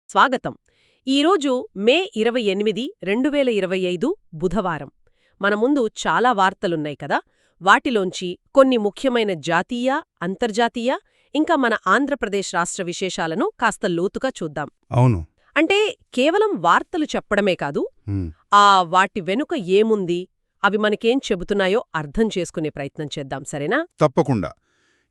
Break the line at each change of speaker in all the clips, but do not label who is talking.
స్వాగతం. ఈరోజు మే 28, 2025 బుధవారం. మన ముందు చాలా వార్తలున్నాయి కదా. వాటిలోంచి కొన్ని ముఖ్యమైన జాతీయ, అంతర్జాతీయ, ఇంకా మన ఆంధ్రప్రదేశ్ రాష్ట్ర విశేషాలను కాస్త లోతుగా చూద్దాం.
అవును.
అంటే కేవలం వార్తలు చెప్పడమే కాదు,
హ్మ్.
వాటి వెనుక ఏముంది, అవి మనకేం చెబుతున్నాయో అర్థం చేసుకునే ప్రయత్నం చేద్దాం, సరేనా?
తప్పకుండా.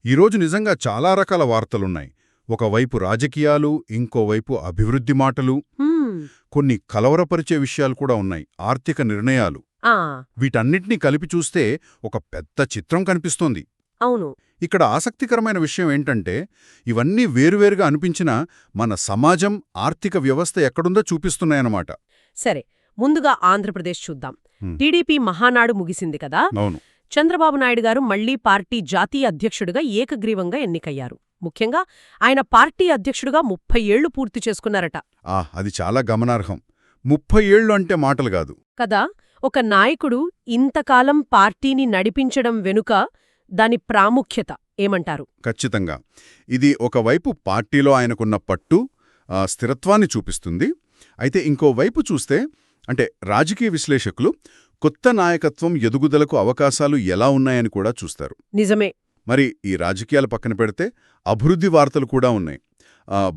ఈరోజు నిజంగా చాలా రకాల వార్తలున్నాయి. ఒకవైపు రాజకీయాలు, ఇంకోవైపు అభివృద్ధి మాటలు,
హ్మ్.
కొన్ని కలవరపరిచే విషయాలు కూడా ఉన్నాయి. ఆర్థిక నిర్ణయాలు.
ఆ,
వీటన్నిటినీ కలిపి చూస్తే ఒక పెద్ద చిత్రం కనిపిస్తోంది.
అవును.
ఇక్కడ ఆసక్తికరమైన విషయం ఏంటంటే, ఇవన్నీ వేరువేరుగా అనిపించినా మన సమాజం, ఆర్థిక వ్యవస్థ ఎక్కడుందో చూపిస్తున్నాయన్నమాట.
సరే, ముందుగా ఆంధ్రప్రదేశ్ చూద్దాం.
హ్మ్.
టీడీపీ మహానాడు ముగిసింది కదా.
అవును.
చంద్రబాబు నాయుడు గారు మళ్లీ పార్టీ జాతీయ అధ్యక్షుడిగా ఏకగ్రీవంగా ఎన్నికయ్యారు. ముఖ్యంగా ఆయన పార్టీ అధ్యక్షుడిగా 30 ఏళ్లు పూర్తి చేసుకున్నారట.
అది చాలా గమనార్హం. 30 ఏళ్లు అంటే మాటలు కాదు.
కదా, ఒక నాయకుడు ఇంతకాలం పార్టీని నడిపించడం వెనుక దాని ప్రాముఖ్యత ఏమంటారు?
ఖచ్చితంగా. ఇది ఒకవైపు పార్టీలో ఆయనకున్న పట్టు, స్థిరత్వాన్ని చూపిస్తుంది. అయితే ఇంకోవైపు చూస్తే, అంటే రాజకీయ విశ్లేషకులు కొత్త నాయకత్వం ఎదుగుదలకు అవకాశాలు ఎలా ఉన్నాయని కూడా చూస్తారు.
నిజమే.
మరి ఈ రాజకీయాల పక్కన పెడితే అభివృద్ధి వార్తలు కూడా ఉన్నాయి.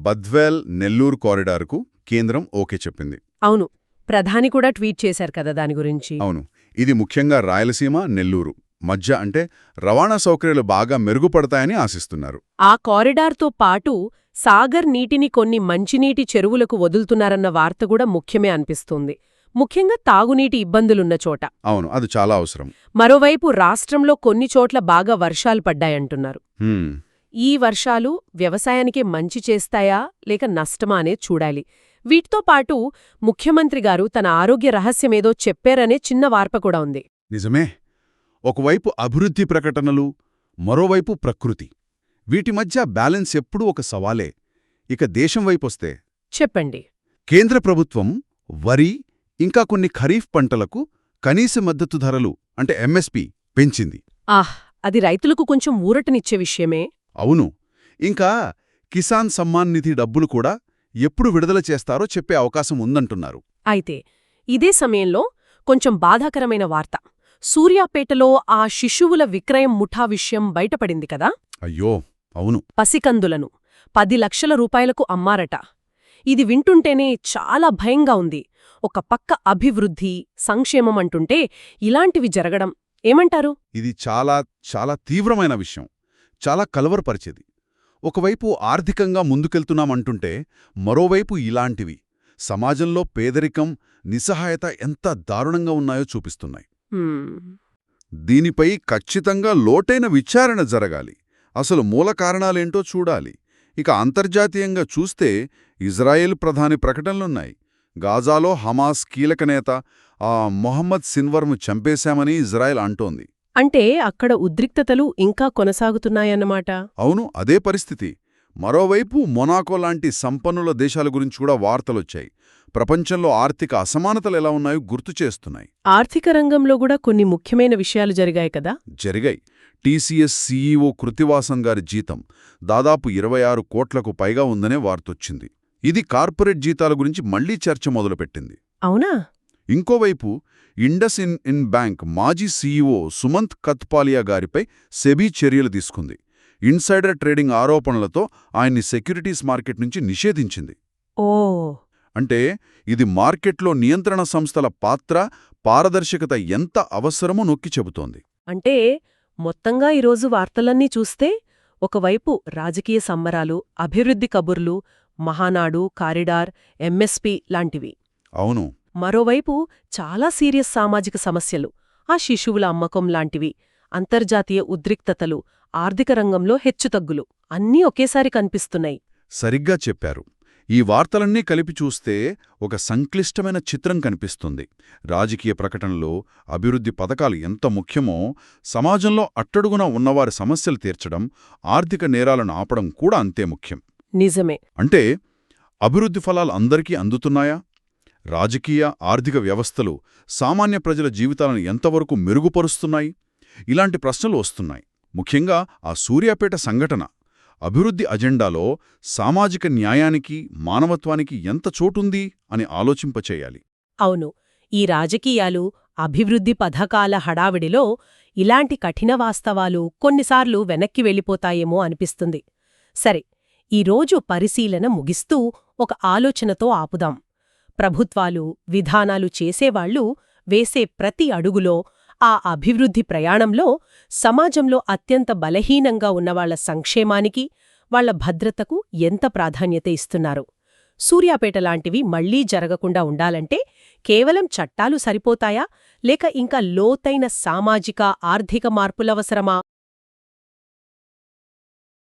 బద్వేల్ నెల్లూరు కారిడార్కు కేంద్రం ఓకే చెప్పింది.
అవును, ప్రధాని కూడా ట్వీట్ చేశారు కదా దాని గురించి.
అవును. ఇది ముఖ్యంగా రాయలసీమ, నెల్లూరు మధ్య అంటే రవాణా సౌకర్యాలు బాగా మెరుగుపడతాయని ఆశిస్తున్నారు.
ఆ కారిడార్తో పాటు సాగర్ నీటిని కొన్ని మంచినీటి చెరువులకు వదులుతున్నారన్న వార్త కూడా ముఖ్యమే అనిపిస్తుంది, ముఖ్యంగా తాగునీటి ఇబ్బందులున్న చోట.
అవును, అది చాలా అవసరం.
మరోవైపు రాష్ట్రంలో కొన్ని చోట్ల బాగా వర్షాలు పడ్డాయంటున్నారు.
హ్మ్.
ఈ వర్షాలు వ్యవసాయానికి మంచి చేస్తాయా లేక నష్టమా అనేది చూడాలి. వీటితో పాటు ముఖ్యమంత్రి గారు తన ఆరోగ్య రహస్యమేదో చెప్పారనే చిన్న వార్త కూడా ఉంది.
నిజమే. ఒకవైపు అభివృద్ధి ప్రకటనలు, మరోవైపు ప్రకృతి. వీటి మధ్య బ్యాలెన్స్ ఎప్పుడూ ఒక సవాలే. ఇక దేశం వైపొస్తే
చెప్పండి.
కేంద్ర ప్రభుత్వం వరి, ఇంకా కొన్ని ఖరీఫ్ పంటలకు కనీస మద్దతు ధరలు అంటే ఎంఎస్పి పెంచింది.
అది రైతులకు కొంచెం ఊరటనిచ్చే విషయమే.
అవును. ఇంకా కిసాన్ సమ్మాన్ నిధి డబ్బులు కూడా ఎప్పుడు విడుదల చేస్తారో చెప్పే అవకాశం ఉందంటున్నారు.
అయితే ఇదే సమయంలో కొంచెం బాధాకరమైన వార్త. సూర్యాపేటలో ఆ శిశువుల విక్రయం ముఠా విషయం బయటపడింది కదా.
అయ్యో, అవును.
పసికందులను 10 లక్షల రూపాయలకు అమ్మారట. ఇది వింటుంటేనే చాలా భయంగా ఉంది. ఒక పక్క అభివృద్ధి, సంక్షేమం అంటుంటే ఇలాంటివి జరగడం ఏమంటారు?
ఇది చాలా చాలా తీవ్రమైన విషయం. చాలా కలవరపరిచేది. ఒకవైపు ఆర్థికంగా ముందుకెళ్తున్నామంటుంటే, మరోవైపు ఇలాంటివి సమాజంలో పేదరికం, నిస్సహాయత ఎంత దారుణంగా ఉన్నాయో చూపిస్తున్నాయి. దీనిపై ఖచ్చితంగా లోతైన విచారణ జరగాలి. అసలు మూల కారణాలేంటో చూడాలి. ఇక అంతర్జాతీయంగా చూస్తే ఇజ్రాయెల్ ప్రధాని ప్రకటనలున్నాయి. గాజాలో హమాస్ కీలక నేత మొహమ్మద్ సిన్వర్ను చంపేశామని ఇజ్రాయెల్ అంటోంది.
అంటే అక్కడ ఉద్రిక్తతలు ఇంకా కొనసాగుతున్నాయన్నమాట.
అవును, అదే పరిస్థితి. మరోవైపు మొనాకో లాంటి సంపన్నుల దేశాల గురించి కూడా వార్తలొచ్చాయి. ప్రపంచంలో ఆర్థిక అసమానతలు ఎలా ఉన్నాయో గుర్తు చేస్తున్నాయి.
ఆర్థిక రంగంలో కూడా కొన్ని ముఖ్యమైన విషయాలు జరిగాయి కదా.
జరిగాయి. టీసీఎస్ సీఈఓ కృతివాసన్ గారి జీతం దాదాపు 26 కోట్లకు పైగా ఉందనే వార్తొచ్చింది. ఇది కార్పొరేట్ జీతాల గురించి మళ్లీ చర్చ మొదలుపెట్టింది.
అవునా?
ఇంకోవైపు ఇండస్ ఇన్ బ్యాంక్ మాజీ సీఈఓ సుమంత్ కత్పాలియా గారిపై సెబీ చర్యలు తీసుకుంది. ఇన్సైడర్ ట్రేడింగ్ ఆరోపణలతో ఆయన్ని సెక్యూరిటీస్ మార్కెట్ నుంచి నిషేధించింది.
ఓ,
అంటే ఇది మార్కెట్లో నియంత్రణ సంస్థల పాత్ర, పారదర్శకత ఎంత అవసరమో నొక్కి చెబుతోంది.
అంటే మొత్తంగా ఈరోజు వార్తలన్నీ చూస్తే ఒకవైపు రాజకీయ సంబరాలు, అభివృద్ధి కబుర్లు, మహానాడు, కారిడార్, ఎంఎస్పి లాంటివి.
అవును.
మరోవైపు చాలా సీరియస్ సామాజిక సమస్యలు, ఆ శిశువుల అమ్మకం లాంటివి, అంతర్జాతీయ ఉద్రిక్తతలు, ఆర్థిక రంగంలో హెచ్చుతగ్గులు అన్నీ ఒకేసారి కనిపిస్తున్నాయి.
సరిగ్గా చెప్పారు. ఈ వార్తలన్నీ కలిపి చూస్తే ఒక సంక్లిష్టమైన చిత్రం కనిపిస్తుంది. రాజకీయ ప్రకటనలో అభివృద్ధి పథకాలు ఎంత ముఖ్యమో, సమాజంలో అట్టడుగున ఉన్నవారి సమస్యలు తీర్చడం, ఆర్థిక నేరాలను ఆపడం కూడా అంతే ముఖ్యం.
నిజమే.
అంటే అభివృద్ధి ఫలాలు అందరికీ అందుతున్నాయా? రాజకీయ, ఆర్థిక వ్యవస్థలు సామాన్య ప్రజల జీవితాలను ఎంతవరకు మెరుగుపరుస్తున్నాయి? ఇలాంటి ప్రశ్నలు వస్తున్నాయి. ముఖ్యంగా ఆ సూర్యాపేట సంఘటన అభివృద్ధి అజెండాలో సామాజిక న్యాయానికి మానవత్వానికి ఎంత చోటుంది అని ఆలోచింపచేయాలి.
అవును, ఈ రాజకీయాలు, అభివృద్ధి పథకాల హడావిడిలో ఇలాంటి కఠిన వాస్తవాలు కొన్నిసార్లు వెనక్కి వెళ్ళిపోతాయేమో అనిపిస్తుంది. సరే, ఈరోజు పరిశీలన ముగిస్తూ ఒక ఆలోచనతో ఆపుదాం. ప్రభుత్వాలు, విధానాలు చేసేవాళ్లు వేసే ప్రతి అడుగులో, ఆ అభివృద్ధి ప్రయాణంలో సమాజంలో అత్యంత బలహీనంగా ఉన్నవాళ్ల సంక్షేమానికి, వాళ్ల భద్రతకు ఎంత ప్రాధాన్యత ఇస్తున్నారు? సూర్యాపేట లాంటివి మళ్లీ జరగకుండా ఉండాలంటే కేవలం చట్టాలు సరిపోతాయా, లేక ఇంకా లోతైన సామాజిక, ఆర్థిక మార్పులవసరమా?